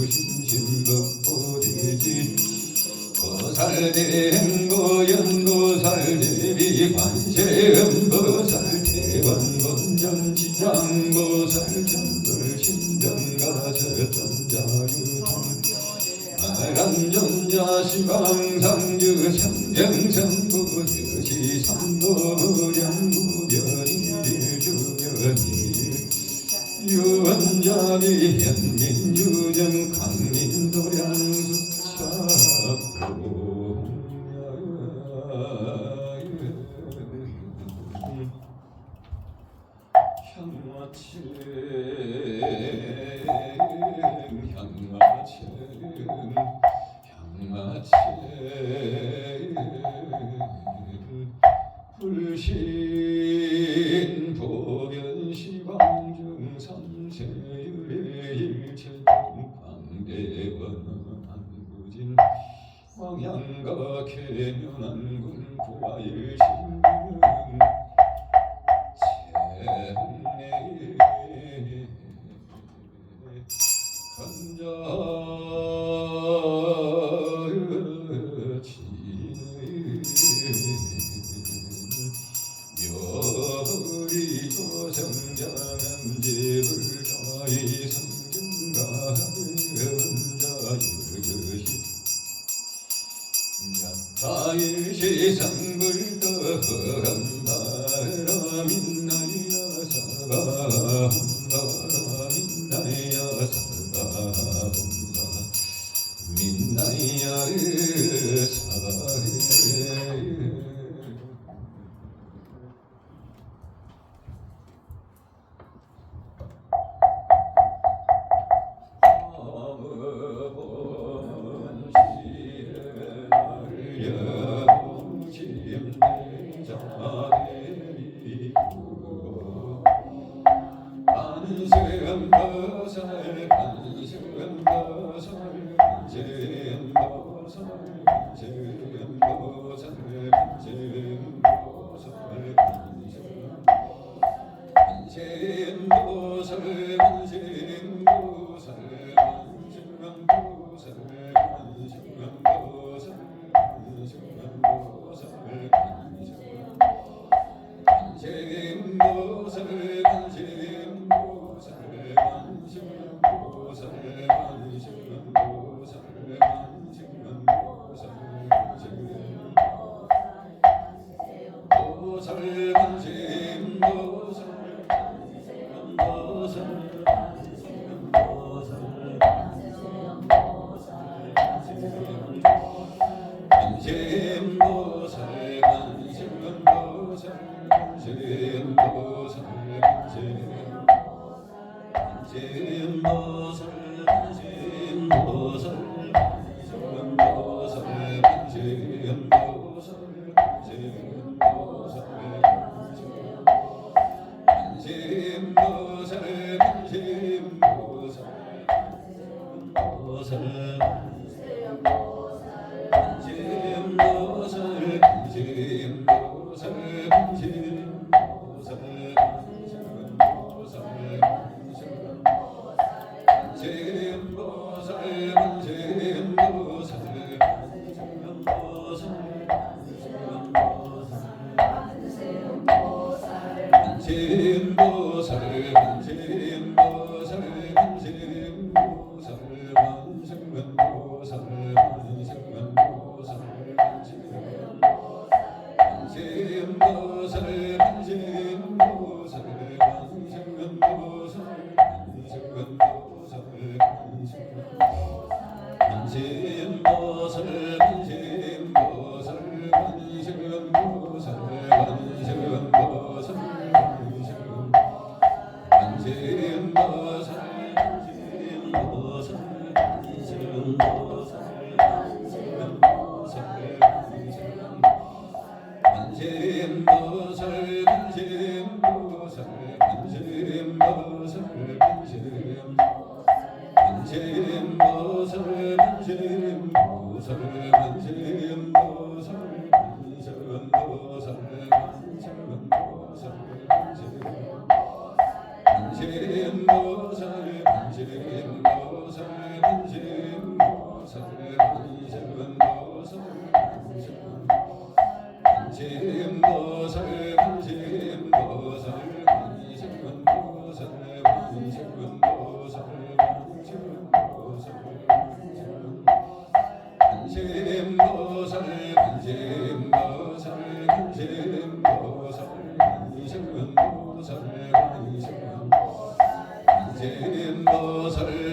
신심법보되지 보살대행보연보살 대비 관세음보살 대원본전 지장보살 전불신정가서전자유통 아람전자 시방상주 상정성부유시 삼보무량구변일주변일 유원자비 현민유정 강민도량수차고 향마침 불신 보변시방중 삼세율의 일체중 광대원 안구진 황양가 개면안군 구화일신중 채내 간자 자일시상불떠한 바람인나야 사바함바람인나야 사바함바 민나야 사바해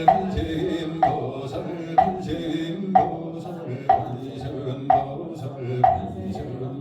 관심보살 관심보살 관심보살 관심보살 관심보살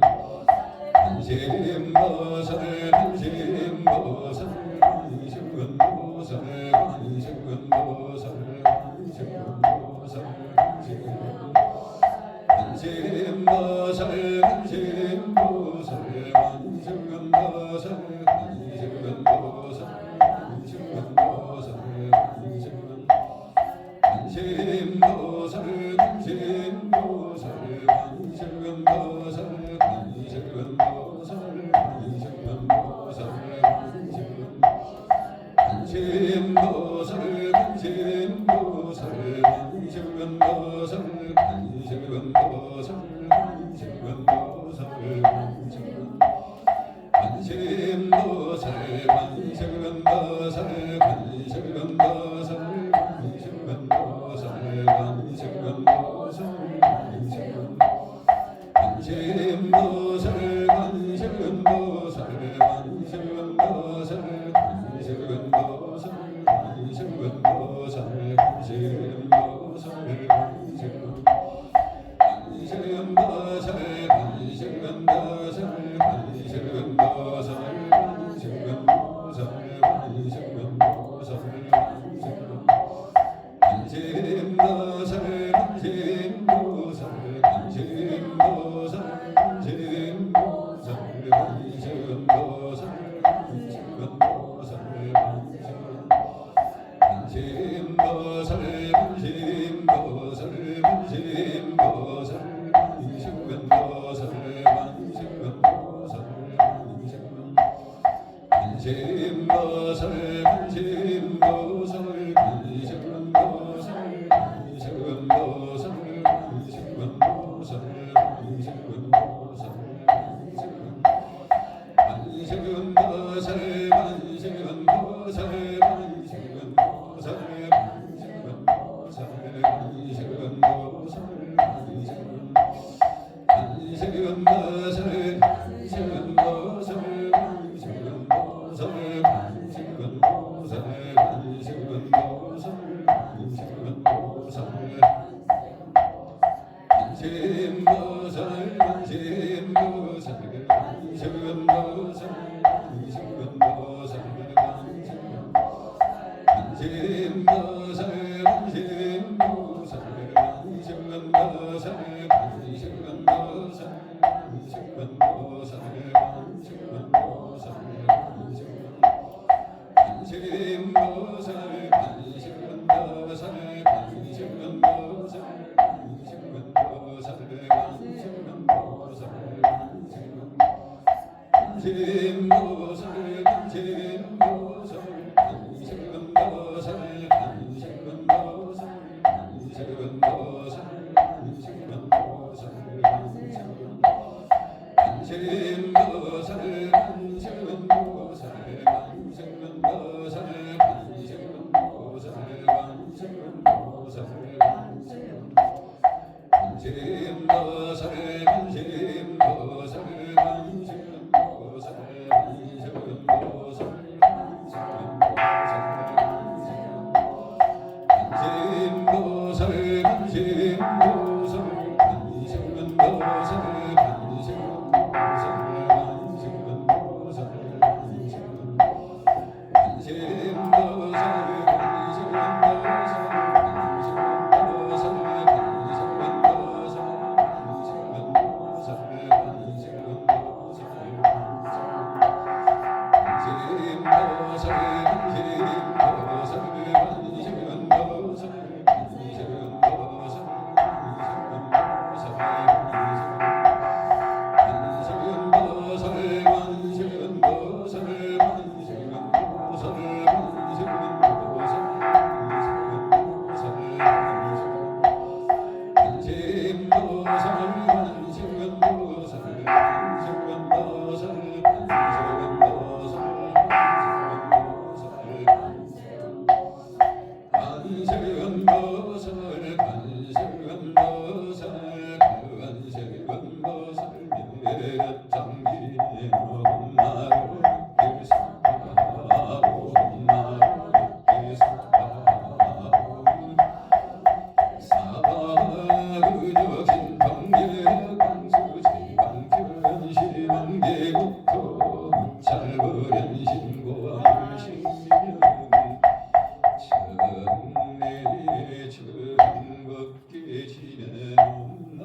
즐겁게 지내옵나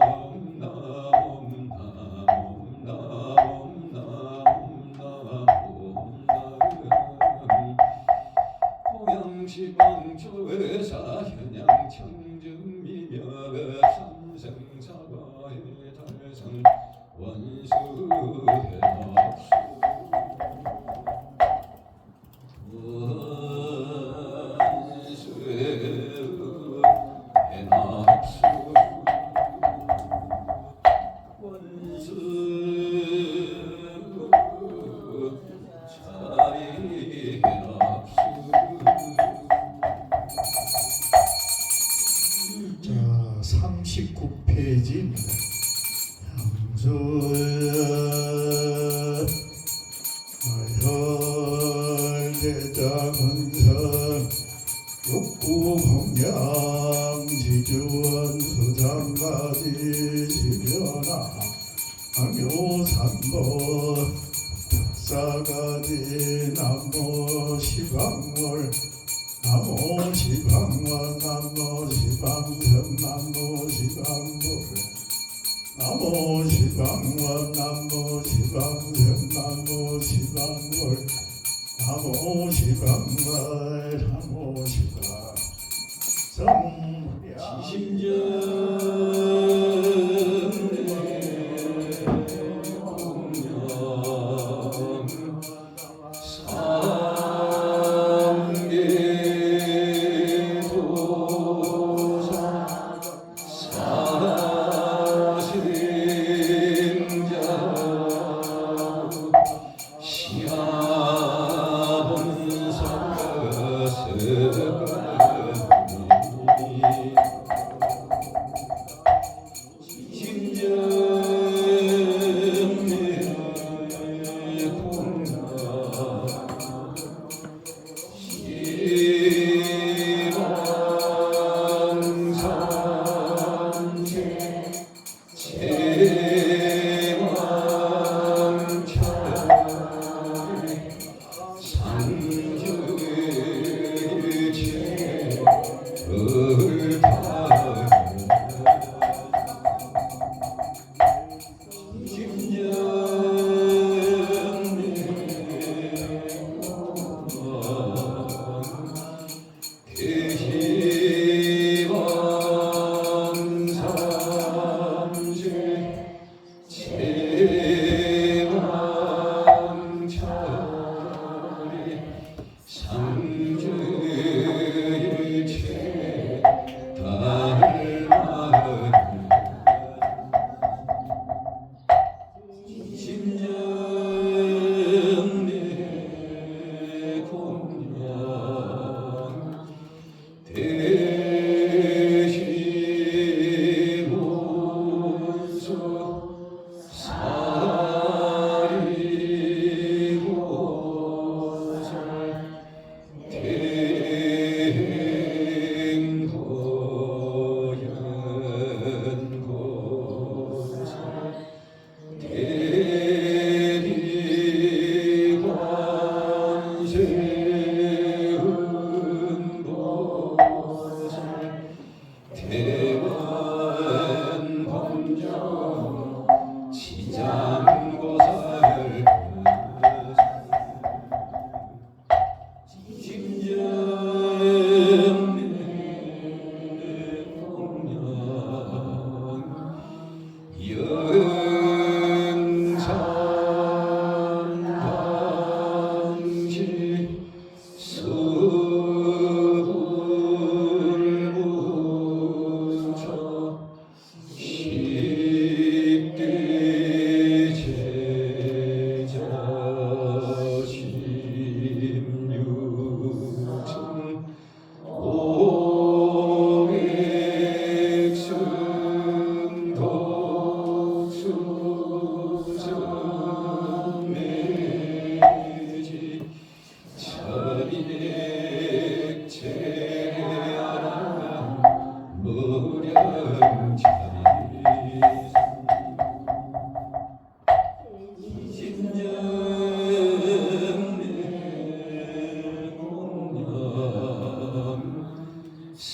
옵나 옵나 옵나 옵나 옵나 고향지방조회사 현양 청정미녀가 삼성사과의 달성 원수해납수 자, 39페이지입니다. 혈대자문선 육구공양 지주원 수장가지 지변아 강요산보 역사가지 남모 시방월 나무 시방원 나무 시방선 나무 시방물 나무 시방원 나무 시방선 나무 시방물 나무 시방월 나무 시방 성무량 지심전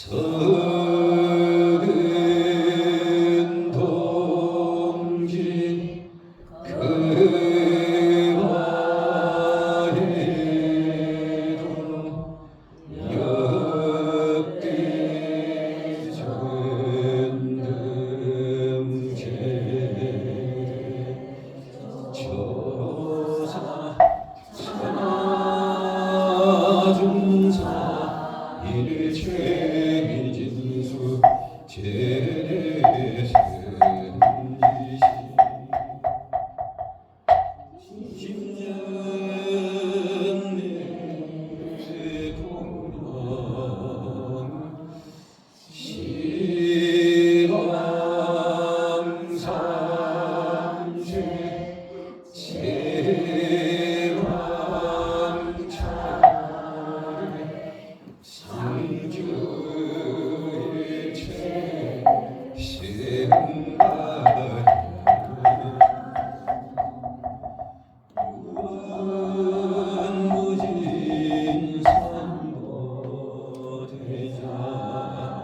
서든 동지 그와해도 역대 전등제 조사 천하중사 일체미진수 제대선지시 십년내 동원 시왕삼세 제왕차례 상주일체 신바라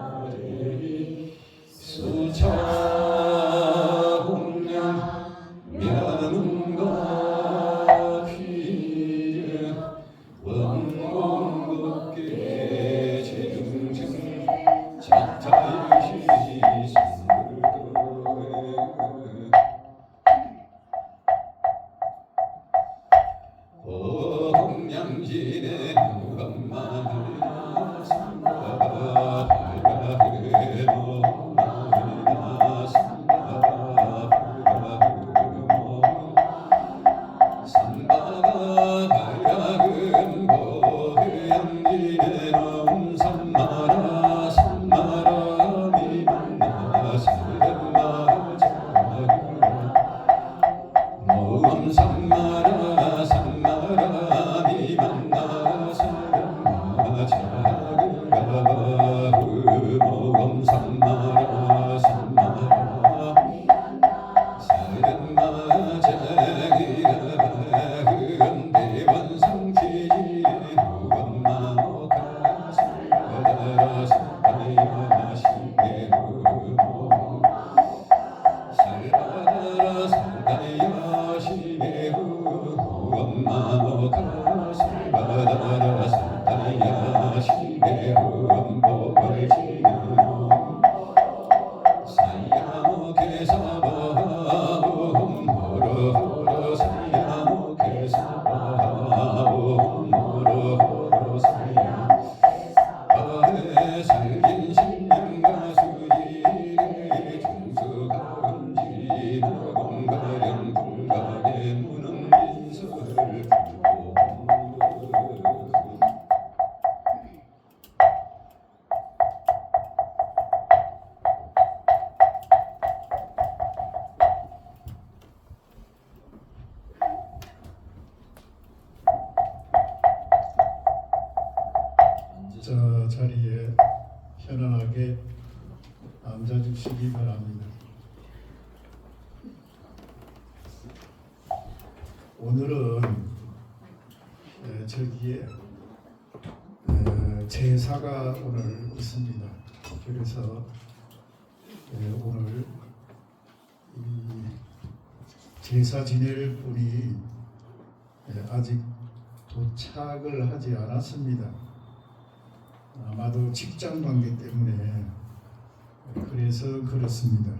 무진산보대자리 수차공량 명운과 피력 원공급계 제등증 작자일시 공량진의 무감만이나 삼바가 발가르모 나이나 삼바가 발가르모 삼바가 발가르모 회양진의 놈 삼마라 삼마라 미만나 세마 자르라 모험 삼마라 삼마라 미만나 세마 자르라 모험 삼마라 삼마라 세마 자르라 대원성지의 모감마오가 살바라 살바야 시내후모 살바라 살바야 시내후 모감마오가 살바라 살바야 시내후 모발지는 사야목에서바옴 호로호로 사야목에서바옴 호로호로 사야 아에 살긴 신명가수지에 중수가은지 공가령 공가에 무는 민설 저 자리에 편안하게 앉아주시기 바랍니다. 오늘은 저기에 제사가 오늘 있습니다. 그래서 오늘 이 제사 지낼 분이 아직 도착을 하지 않았습니다. 아마도 직장 관계 때문에 그래서 그렇습니다.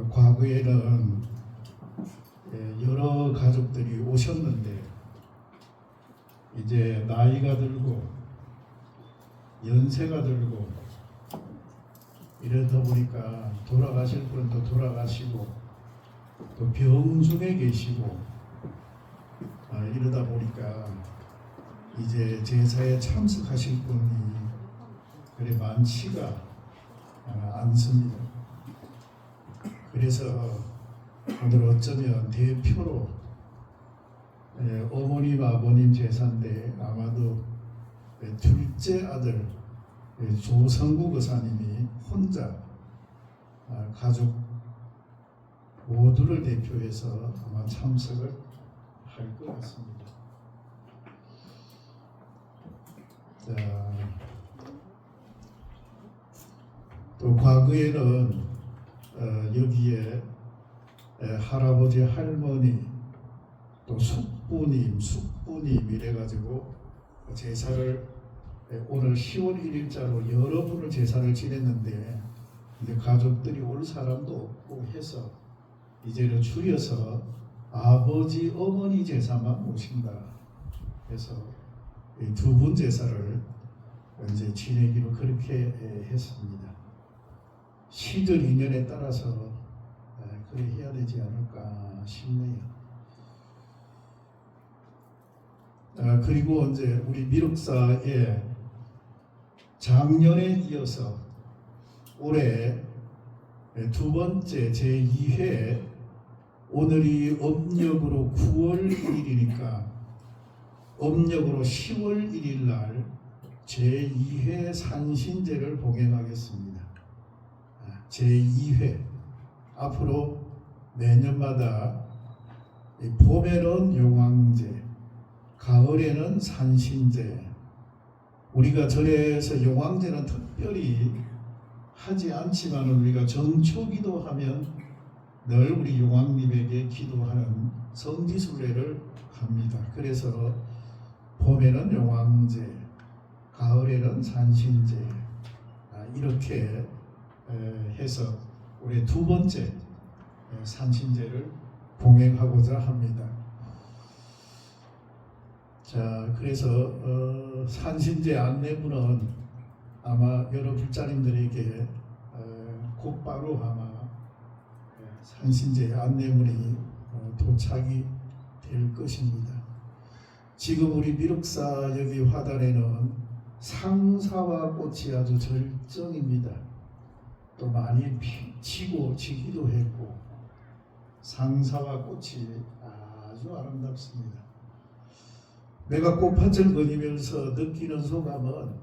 과거에는 여러 가족들이 오셨는데 이제 나이가 들고 연세가 들고 이러다 보니까 돌아가실 분도 돌아가시고 또 병 중에 계시고 이러다 보니까 이제 제사에 참석하실 분이 그리 많지가 않습니다. 그래서 오늘 어쩌면 대표로 어머님 아버님 제사인데 아마도 둘째 아들 조성국 의사님이 혼자 가족 모두를 대표해서 아마 참석을 할 것 같습니다. 자, 또 과거에는 여기에 할아버지, 할머니, 또 숙부님 이래가지고 제사를 오늘 10월 1일자로 여러분을 제사를 지냈는데 이제 가족들이 올 사람도 없고 해서 이제는 줄여서 아버지, 어머니 제사만 모신다 해서 두 분 제사를 이제 지내기로 그렇게 했습니다. 시절 인연에 따라서 그래 해야 되지 않을까 싶네요. 그리고 이제 우리 미륵사에 작년에 이어서 올해 두 번째 제2회 오늘이 음력으로 9월 1일이니까 음력으로 10월 1일 날 제2회 산신제를 봉행하겠습니다. 제2회 앞으로 매년마다 봄에는 용왕제, 가을에는 산신제, 우리가 절에서 용왕제는 특별히 하지 않지만 우리가 정초기도 하면 늘 우리 용왕님에게 기도하는 성지순례를 합니다. 그래서 봄에는 용왕제, 가을에는 산신제 이렇게 해서 올해 두 번째 산신제를 봉행하고자 합니다. 자, 그래서 산신제 안내문은 아마 여러 불자님들에게 곧바로 아마 산신제 안내문이 도착이 될 것입니다. 지금 우리 미륵사 여기 화단에는 상사와 꽃이 아주 절정입니다. 또 많이 지기도 했고 상사와 꽃이 아주 아름답습니다. 내가 꽃밭을 거니면서 느끼는 소감은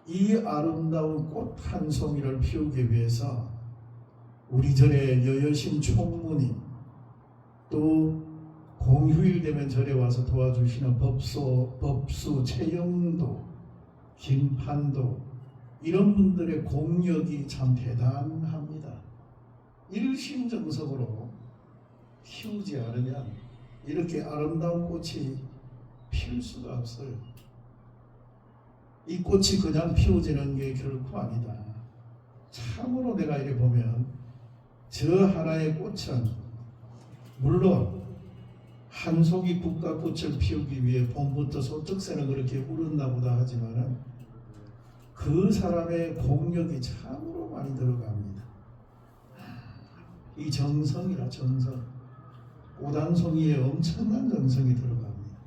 이 아름다운 꽃 한 송이를 피우기 위해서 우리 절에 여여심 총무님, 또 공휴일 되면 절에 와서 도와주시는 법수 최영도, 김판도 이런 분들의 공력이 참 대단합니다. 일심정석으로 키우지 않으면 이렇게 아름다운 꽃이 필 수가 없어요. 이 꽃이 그냥 피워지는 게 결코 아니다. 참으로 내가 이렇게 보면 저 하나의 꽃은 물론 한 송이 국화꽃을 피우기 위해 봄부터 소쩍새는 그렇게 울었나 보다 하지만은 그 사람의 공력이 참으로 많이 들어갑니다. 이 정성이라 정성, 꽃 한 송이에 엄청난 정성이 들어갑니다.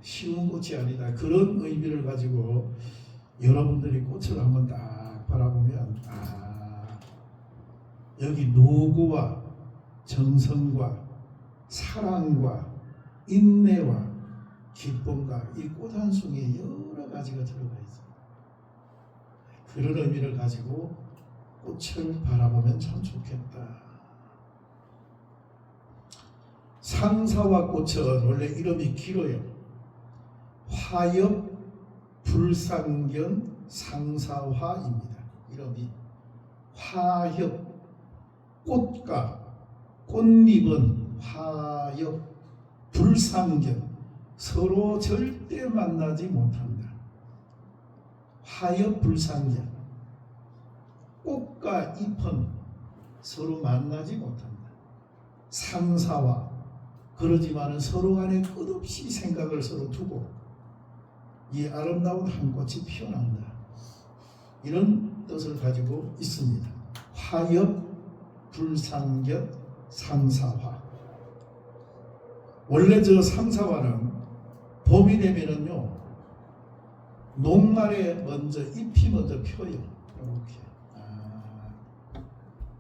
쉬운 꽃이 아니다. 그런 의미를 가지고 여러분들이 꽃을 한번 딱 바라보면 여기 노고와 정성과 사랑과 인내와 기쁨과 이 꽃 한 송이에 여러 가지가 들어가 있습니다. 그런 의미를 가지고 꽃을 바라보면 참 좋겠다. 상사와 꽃은 원래 이름이 길어요. 화엽 불상견 상사화입니다. 이름이 화엽, 꽃과 꽃잎은 화엽 불상견, 서로 절대 만나지 못한다. 화엽 불상견, 꽃과 잎은 서로 만나지 못한다. 상사화, 그러지만은 서로 간에 끝없이 생각을 서로 두고 이 아름다운 한 꽃이 피어난다. 이런 뜻을 가지고 있습니다. 화엽 불상견 상사화. 원래 저 상사화는 봄이 되면은요 녹말에 먼저 잎이 먼저 펴요.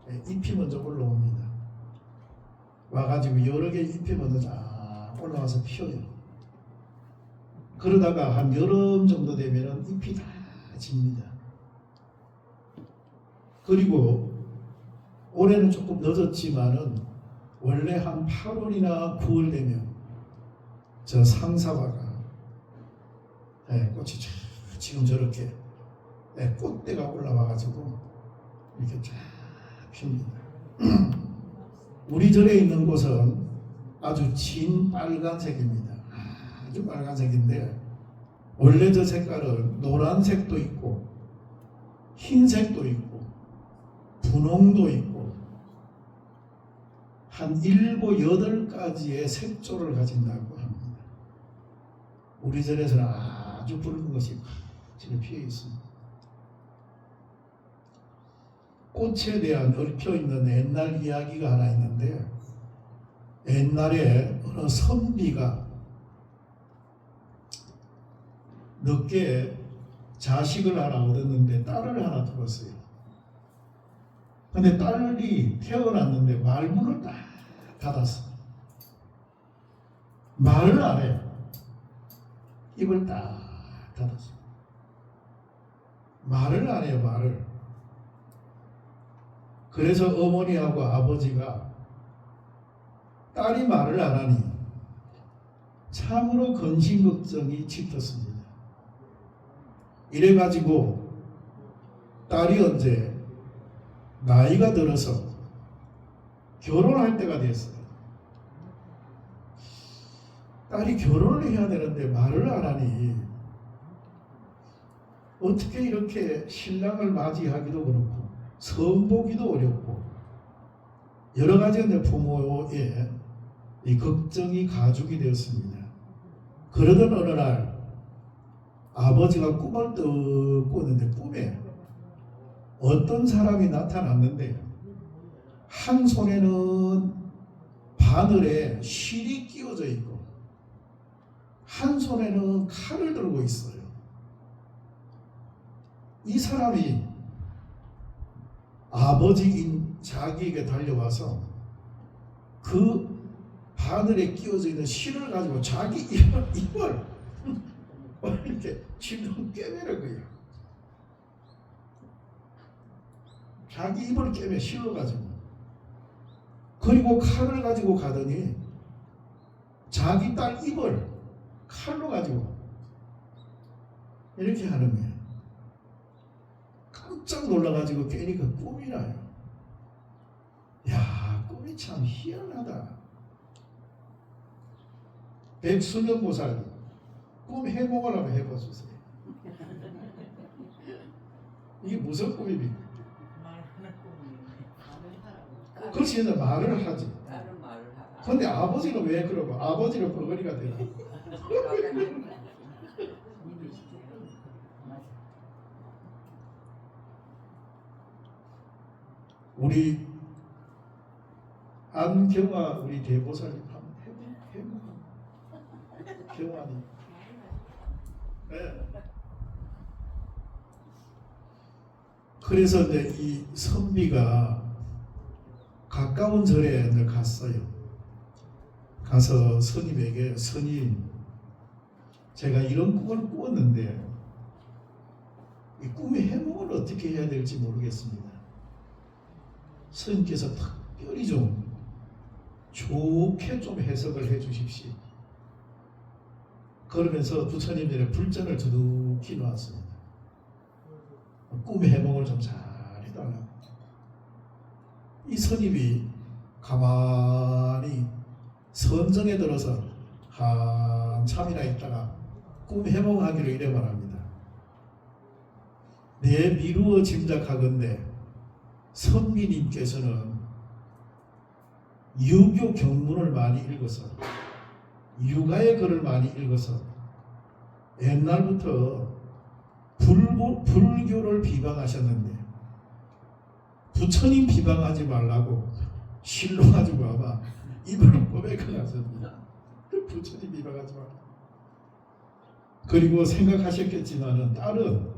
이렇게 잎이 먼저 올라옵니다. 와가지고 여러 개의 잎이 먼저 올라와서 피어요. 그러다가 한 여름 정도 되면 잎이 다 집니다. 그리고 올해는 조금 늦었지만은 원래 한 8월이나 9월 되면 저 상사화가 꽃이 지금 저렇게 꽃대가 올라와가지고 이렇게 쫙 핍니다. 우리 절에 있는 곳은 아주 진 빨간색입니다. 아주 빨간색인데 원래 저 색깔은 노란색도 있고 흰색도 있고 분홍도 있고 한 7, 8가지의 색조를 가진다고 합니다. 우리 절에서는 아주 붉은 것이 지금 피어 있습니다. 꽃에 대한 얽혀있는 옛날 이야기가 하나 있는데 옛날에 어느 선비가 늦게 자식을 하나 얻었는데 딸을 하나 두었어요. 근데 딸이 태어났는데 말문을 딱 닫았어. 말을 안 해. 입을 딱 닫았어. 말을 안 해요, 말을. 그래서 어머니하고 아버지가 딸이 말을 안 하니 참으로 근심 걱정이 짙었습니다. 이래가지고 딸이 언제 나이가 들어서 결혼할 때가 됐어요. 딸이 결혼을 해야 되는데 말을 안 하니 어떻게 이렇게 신랑을 맞이하기도 그렇고 선보기도 어렵고 여러 가지 부모의 이 걱정이 가중이 되었습니다. 그러던 어느 날 아버지가 꿈을 떡 꿨는데 꿈에 어떤 사람이 나타났는데 한 손에는 바늘에 실이 끼워져 있고 한 손에는 칼을 들고 있어요. 이 사람이 아버지인 자기에게 달려와서 그 바늘에 끼워져 있는 실을 가지고 자기 입을 이렇게 질문 꿰매는 거예요. 자기 입을 꿰매 실로 가지고. 그리고 칼을 가지고 가더니 자기 딸 입을 칼로 가지고 이렇게 하는 거예요. 깜짝 놀라가지고 괜히 그 꿈이 나요. 야, 꿈이 참 희한하다. 백수년보살 꿈 해몽을 한번 해봐주세요. 이게 무슨 꿈입니까? 그렇지, 말을 하지. 근데 아버지는 왜 그러고? 아버지는 버거리가 되나? 우리 안경화 우리 대보살님 한번 해보. 경화님. 네. 그래서 이제 이 선비가 가까운 절에 이제 갔어요. 가서 스님에게 스님, 제가 이런 꿈을 꾸었는데 이 꿈의 해몽을 어떻게 해야 될지 모르겠습니다. 스님께서 특별히 좀 좋게 좀 해석을 해 주십시오. 그러면서 부처님 전에 불전을 두둑히 놓았습니다. 꿈의 해몽을 좀 잘 해달라고. 이 스님이 가만히 선정에 들어서 한참이나 있다가 꿈 해몽하기를 이래 말합니다. 내 미루어 짐작하건대 선비님께서는 유교 경문을 많이 읽어서 유가의 글을 많이 읽어서 옛날부터 불교를 비방하셨는데 부처님 비방하지 말라고 실로 가지고 아마 입을 고백을 하셨습니다. 부처님 비방하지 말라고. 그리고 생각하셨겠지만은 딸은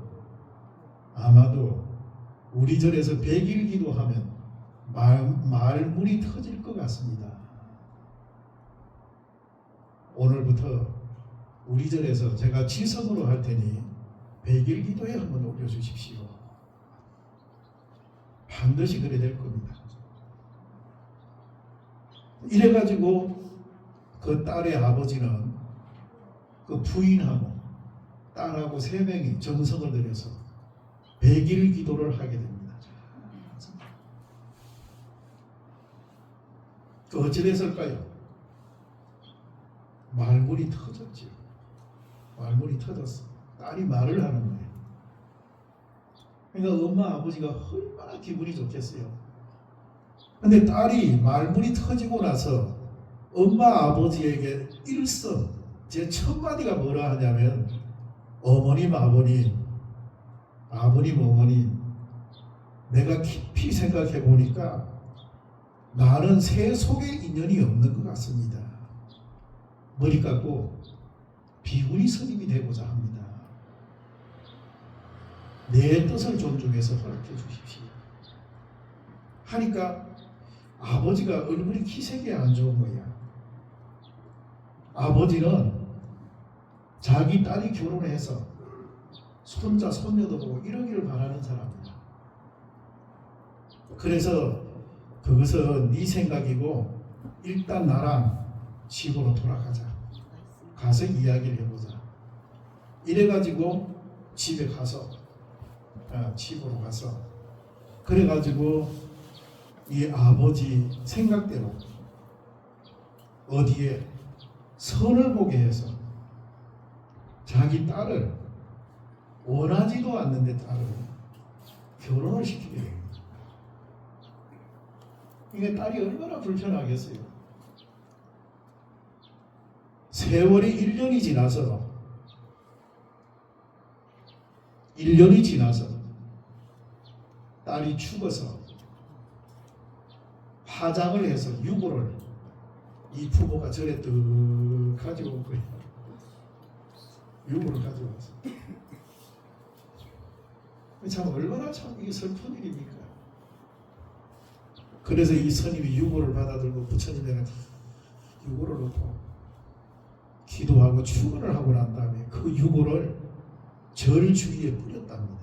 아마도 우리 절에서 100일 기도하면 말문이 터질 것 같습니다. 오늘부터 우리 절에서 제가 지성으로 할 테니 100일 기도에 한번 올려주십시오. 반드시 그래 될 겁니다. 이래가지고 그 딸의 아버지는 그 부인하고 딸하고 3명이 정성을 들여서 100일 기도를 하게 됩니다. 그 어찌 됐을까요? 말문이 터졌죠. 말문이 터졌어. 딸이 말을 하는 거예요. 그러니까 엄마 아버지가 얼마나 기분이 좋겠어요. 근데 딸이 말문이 터지고 나서 엄마 아버지에게 일성 제 첫 마디가 뭐라 하냐면 어머님 어머니 내가 깊이 생각해 보니까 나는 새 속에 인연이 없는 것 같습니다. 머리 깎고 비구니 스님이 되고자 합니다. 내 뜻을 존중해서 허락해 주십시오. 하니까 아버지가 얼굴이 기색이 안 좋은 거야. 아버지는 자기 딸이 결혼해서 손자 손녀도 보고 이러기를 바라는 사람이야. 그래서 그것은 네 생각이고 일단 나랑 집으로 돌아가자. 가서 이야기를 해보자. 이래가지고 집에 가서 집으로 가서 그래가지고 이 아버지 생각대로 어디에 선을 보게 해서 자기 딸을 원하지도 않는데 딸을 결혼을 시키게 됩니다. 이게 딸이 얼마나 불편하겠어요. 세월이 1년이 지나서 딸이 죽어서 화장을 해서 유골을 이 부모가 절에 뜩 가지고 온 거예요. 유골을 가져와서 참 얼마나 참 이게 슬픈 일입니까? 그래서 이 스님이 유골을 받아들고 부처님에게 유골을 놓고 기도하고 축원을 하고 난 다음에 그 유골을 절 주위에 뿌렸답니다.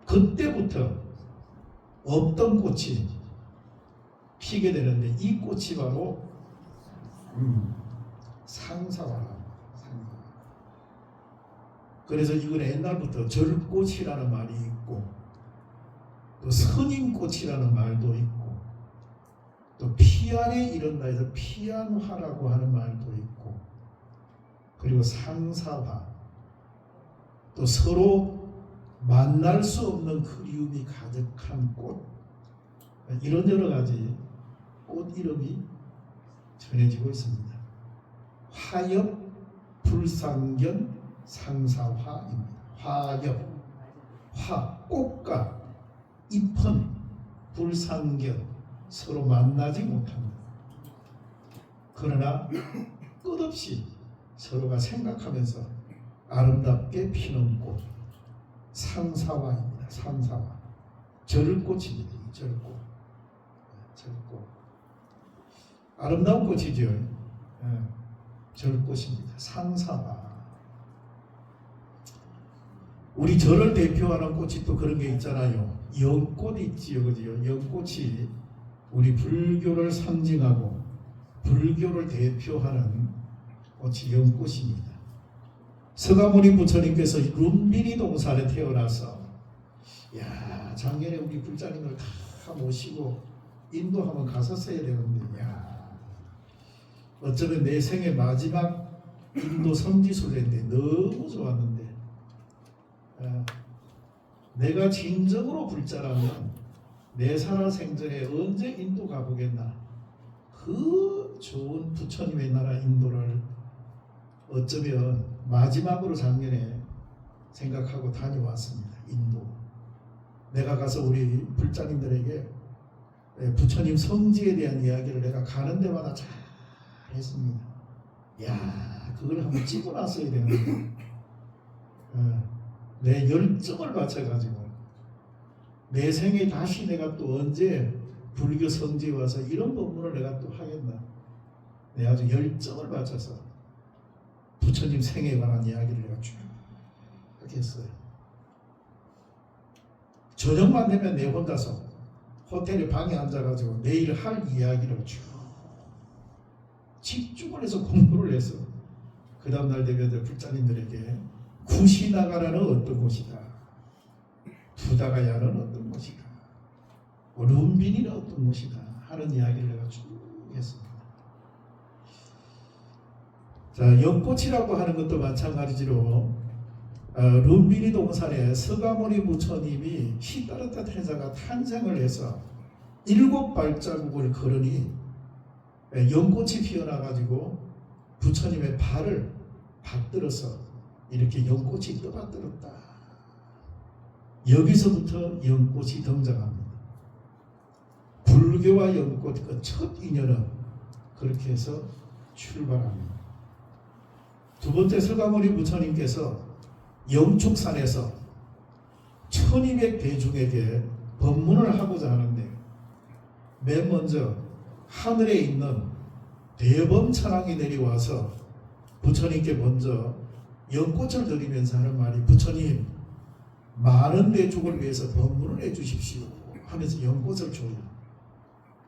그때부터 없던 꽃이 피게 되는데 이 꽃이 바로 상사화랍니다. 그래서 이거는 옛날부터 절꽃이라는 말이 있고 또 선인꽃이라는 말도 있고 또 피안에 이른다 해서 피안화라고 하는 말도 있고 그리고 상사화 또 서로 만날 수 없는 그리움이 가득한 꽃 이런 여러 가지 꽃 이름이 전해지고 있습니다. 화엽, 불상견, 상사화입니다. 화엽, 꽃과 잎은 불상견 서로 만나지 못합니다. 그러나 끝없이 서로가 생각하면서 아름답게 피는 꽃 상사화입니다. 상사화 절꽃입니다. 절꽃 아름다운 꽃이죠. 절꽃입니다. 상사화 우리 절을 대표하는 꽃이 또 그런 게 있잖아요. 연꽃 있지요, 그죠? 연꽃이 우리 불교를 상징하고 불교를 대표하는 꽃이 연꽃입니다. 서가모니 부처님께서 룸비니 동산에 태어나서 야 작년에 우리 불자님을 다 모시고 인도 한번 갔었어야 되는데 야 어쩌면 내 생의 마지막 인도 성지순례인데 너무 좋았는데 내가 진정으로 불자라면 내 살아생전에 언제 인도 가보겠나. 그 좋은 부처님의 나라 인도를 어쩌면 마지막으로 작년에 생각하고 다녀왔습니다. 인도 내가 가서 우리 불자님들에게 부처님 성지에 대한 이야기를 내가 가는 데마다 잘 했습니다. 야 그걸 한번 찍어놨어야 되는데 내 열정을 바쳐가지고 내 생에 다시 내가 또 언제 불교 성지에 와서 이런 법문을 내가 또 하겠나. 내가 아주 열정을 바쳐서 부처님 생에 관한 이야기를 내가 쭉 했어요. 저녁만 되면 내 혼자서 호텔에 방에 앉아가지고 내일 할 이야기를 쭉 집중을 해서 공부를 해서 그 다음날 되면 불자님들에게 구시나가라는 어떤 곳이다. 부다가야는 어떤 곳이다. 룸비니는 어떤 곳이다 하는 이야기를 내가 쭉 했습니다. 자, 연꽃이라고 하는 것도 마찬가지로 룸비니 동산에 서가모니 부처님이 시다르타 태자가 탄생을 해서 7발자국을 걸으니 연꽃이 피어나가지고 부처님의 발을 받들어서 이렇게 연꽃이 떠받들었다. 여기서부터 연꽃이 등장합니다. 불교와 연꽃 그 첫 인연은 그렇게 해서 출발합니다. 두 번째 서가모니 부처님께서 영축산에서 1200 대중에게 법문을 하고자 하는데 맨 먼저 하늘에 있는 대범천왕이 내려와서 부처님께 먼저 연꽃을 드리면서 하는 말이 부처님 많은 대중을 위해서 법문을 해주십시오 하면서 연꽃을 줘요.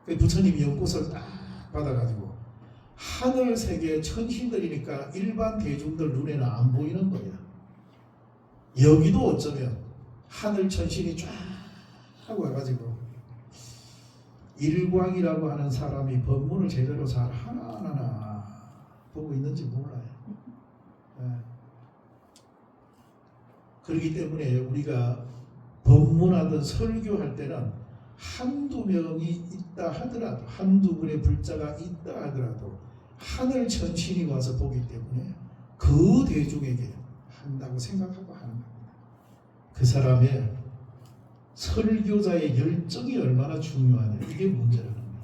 부처님이 연꽃을 딱 받아가지고 하늘 세계 천신들이니까 일반 대중들 눈에는 안 보이는 거야. 여기도 어쩌면 하늘 천신이 쫙 하고 와가지고 일광이라고 하는 사람이 법문을 제대로 잘 하나하나 보고 있는지 몰라요. 그렇기 때문에 우리가 법문하든 설교할 때는 한두 명이 있다 하더라도 한두 분의 불자가 있다 하더라도 하늘 천신이 와서 보기 때문에 그 대중에게 한다고 생각하고 하는 겁니다. 그 사람의 설교자의 열정이 얼마나 중요하냐 이게 문제라는 거예요.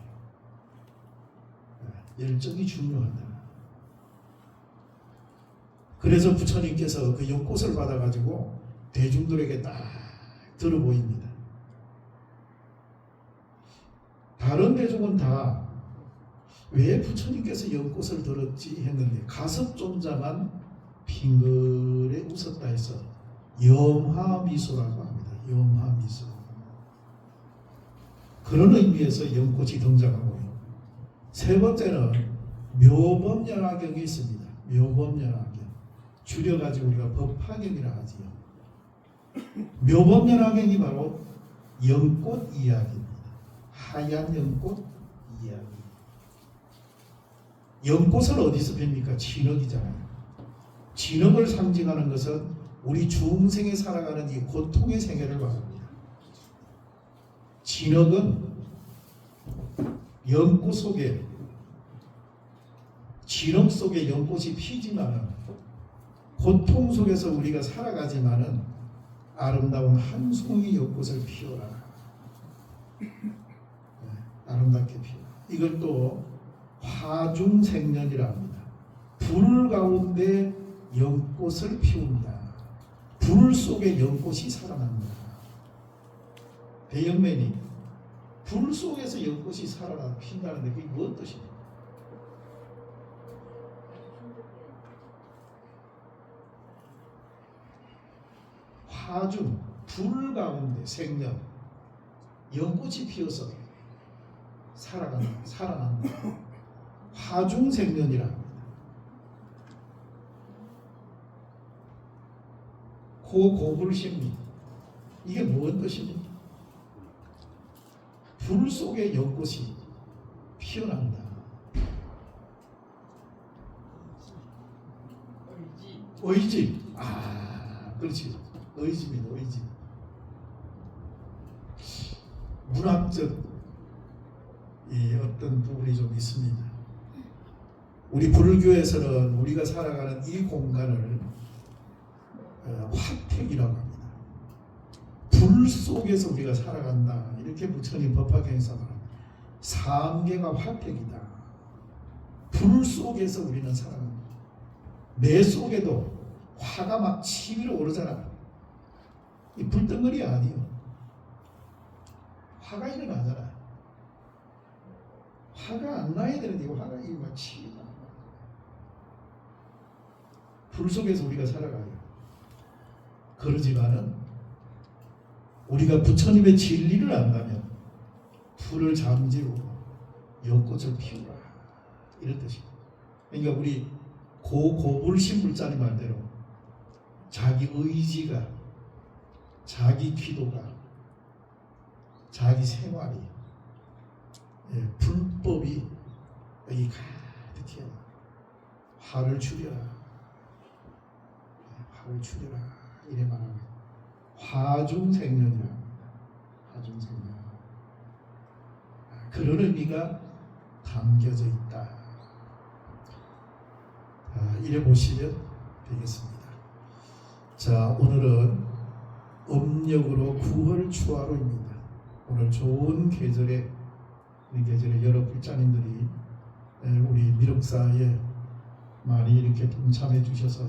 열정이 중요하다. 그래서 부처님께서 그 연꽃을 받아가지고 대중들에게 딱 들어 보입니다. 다른 대중은 다 왜 부처님께서 연꽃을 들었지 했는데 가섭존자만 빙그레 웃었다 해서 염화미소라고 합니다. 염화미소. 그런 의미에서 연꽃이 등장하고요. 세 번째는 묘법연화경이 있습니다. 묘법연화경. 줄여가지고 우리가 법화경이라 하지요. 묘법연화경이 바로 연꽃 이야기입니다. 하얀 연꽃 이야기. 연꽃을 어디서 뵙니까? 진흙이잖아요. 진흙을 상징하는 것은 우리 중생이 살아가는 이 고통의 세계를 말합니다. 진흙은 연꽃 속에 진흙 속에 연꽃이 피지만은 고통 속에서 우리가 살아가지만은 아름다운 한 송이 연꽃을 피워라. 아름답게 피워. 이걸 또 화중생년이라 합니다. 불 가운데 연꽃을 피운다. 불 속에 연꽃이 살아난다. 대형맨이 불 속에서 연꽃이 살아나 핀다는데 그게 무슨 뜻입니까? 화중, 불 가운데 생년, 연꽃이 피어서 살아난다. 화중생년이라 합니다. 고불심리 이게 무슨 뜻입니까? 불 속에 연꽃이 피어난다. 의지. 그렇지. 의지입니다. 의지. 문학적 이 어떤 부분이 좀 있습니다. 우리 불교에서는 우리가 살아가는 이 공간을 화택이라고 합니다. 불 속에서 우리가 살아간다. 이렇게 부처님 법화경에서 말합니다. 삼계가 화택이다. 불 속에서 우리는 살아간다. 내 속에도 화가 막 치밀어 오르잖아. 이 불덩어리 아니에요. 화가 일어나잖아. 화가 안 나야 되는데 화가 막 치밀어. 불 속에서 우리가 살아가요. 그러지만은 우리가 부처님의 진리를 안다면 불을 잠재우고 연꽃을 피우라 이런 뜻입니다. 그러니까 우리 고불신불자님 말대로 자기 의지가, 자기 기도가, 자기 생활이, 불법이 여기 가득해요. 화를 줄여라, 화를 줄여라 이래 말합니다. 화중생년이라, 화중생년. 그런 의미가 담겨져 있다. 이래 보시면 되겠습니다. 자, 오늘은 음력으로 9월 추화로입니다. 오늘 좋은 계절에 이 계절에 여러 불자님들이 우리 미륵사에 많이 이렇게 동참해 주셔서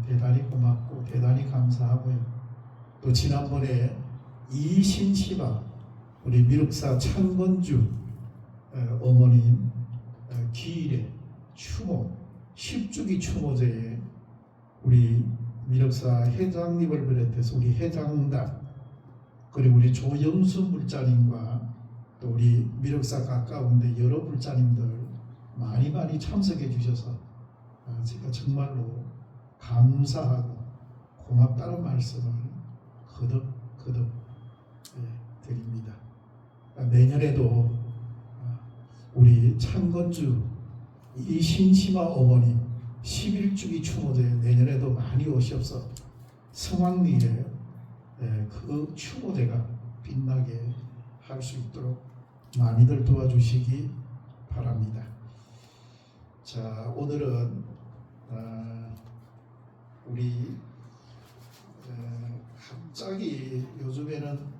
대단히 고맙고 대단히 감사하고요. 또 지난번에 이신시방 우리 미륵사 창건주 어머님 기일에 추모 10주기 추모제에 우리 미륵사 회장님을 비롯해서 우리 회장단 그리고 우리 조영순 불자님과 또 우리 미륵사 가까운데 여러 불자님들 많이 참석해 주셔서 제가 정말로 감사하고 고맙다는 말씀을 거듭 드립니다. 내년에도 우리 창건주 이신시마 어머님 11주기 추모제 내년에도 많이 오시옵소서. 성황리에 그 추모제가 빛나게 할 수 있도록 많이들 도와주시기 바랍니다. 자, 오늘은 우리 갑자기 요즘에는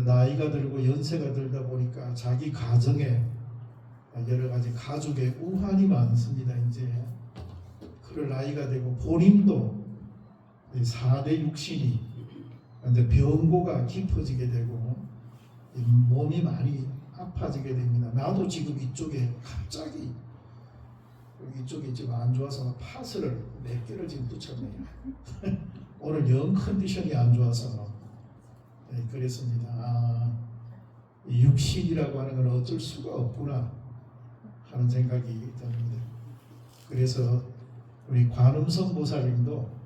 나이가 들고 연세가 들다 보니까 자기 가정에 여러 가지 가족의 우환이 많습니다. 이제 그럴 나이가 되고 본인도 4대 육신이 이제 병고가 깊어지게 되고 몸이 많이 아파지게 됩니다. 나도 지금 이쪽에 갑자기 이쪽이 지금 안 좋아서 파스를 몇 개를 지금 붙였네요. 오늘 영 컨디션이 안 좋아서 그랬습니다. 육신이라고 하는 건 어쩔 수가 없구나 하는 생각이 듭니다. 그래서 우리 관음성 보살님도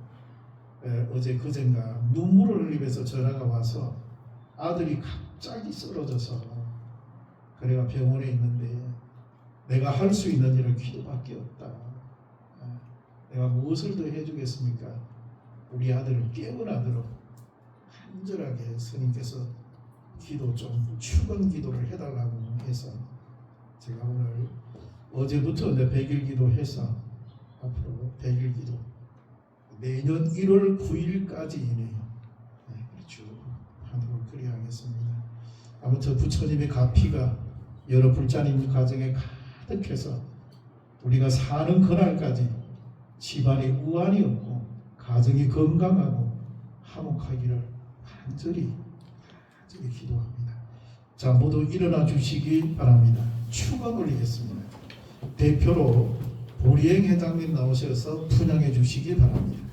어제 그젠가 눈물을 흘리면서 전화가 와서 아들이 갑자기 쓰러져서 그래가 병원에 있는데 내가 할 수 있는 일은 기도밖에 없다. 내가 무엇을 더 해주겠습니까? 우리 아들을 깨어나도록 간절하게 스님께서 기도 좀 축원 기도를 해달라고 해서 제가 오늘 어제부터 이제 100일 기도해서 앞으로 100일 기도 내년 1월 9일까지이네요. 그렇죠. 하도록 그리하겠습니다. 아무튼 부처님의 가피가 여러 불자님 가정에 가득해서 우리가 사는 그날까지 집안에 우환이 없고 가정이 건강하고 화목하기를 간절히 기도합니다. 자, 모두 일어나 주시기 바랍니다. 축원 올리겠습니다. 대표로 보리행 회장님 나오셔서 분양해 주시기 바랍니다.